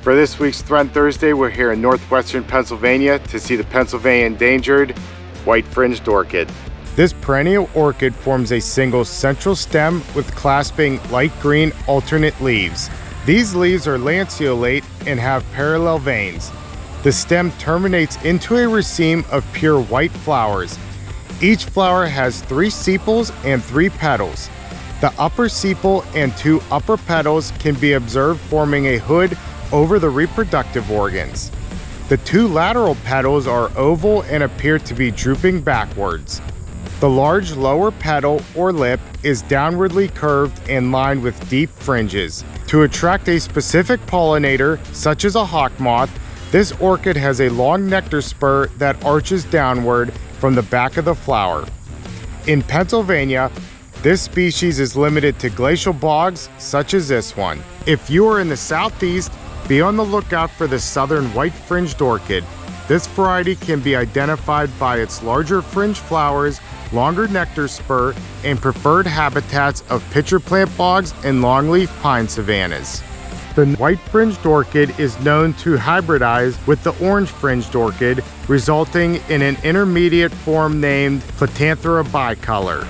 For this week's Thread Thursday, we're here in northwestern Pennsylvania to see the Pennsylvania endangered white fringed orchid. This perennial orchid forms a single central stem with clasping light green alternate leaves. These leaves are lanceolate and have parallel veins. The stem terminates into a raceme of pure white flowers. Each flower has 3 sepals and 3 petals. The upper sepal and 2 upper petals can be observed forming a hood over the reproductive organs. The 2 lateral petals are oval and appear to be drooping backwards. The large lower petal or lip is downwardly curved and lined with deep fringes. To attract a specific pollinator, such as a hawk moth, this orchid has a long nectar spur that arches downward from the back of the flower. In Pennsylvania, this species is limited to glacial bogs such as this one. If you are in the southeast, be on the lookout for the Southern White Fringed Orchid. This variety can be identified by its larger fringe flowers, longer nectar spur, and preferred habitats of pitcher plant bogs and longleaf pine savannas. The white fringed orchid is known to hybridize with the orange fringed orchid, resulting in an intermediate form named Platanthera bicolor.